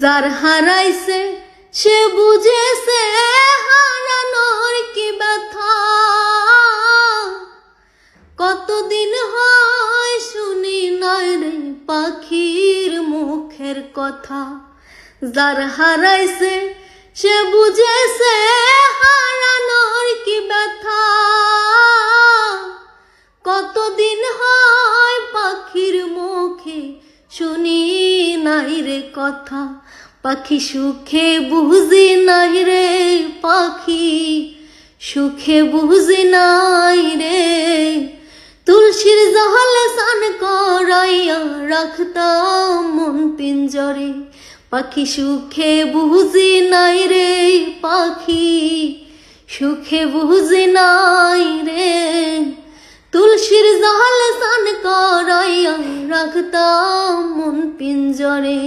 যার হারাইছে সে বুঝেছে হারানোর কি ব্যথা। কতদিন হয় শুনি নাই রে পাখির মুখের কথা। যার হারাইছে সে বুঝেছে হারানোর কি ব্যথা। কতদিন হয় পাখির মুখে শুনি নাই রে কথা। পাখি সুখে বুঝি নাই রে, পাখি সুখে বুঝি নাই রে। তুলসীর জলে স্নান করাইয়া রাখতাম মন পিঞ্জরে। পাখি সুখে বুঝি নাই রে, পাখি সুখে বুঝি নাই রে। তুলসীর জলে স্নান করাইয়া রাখতাম মন পিঞ্জরে।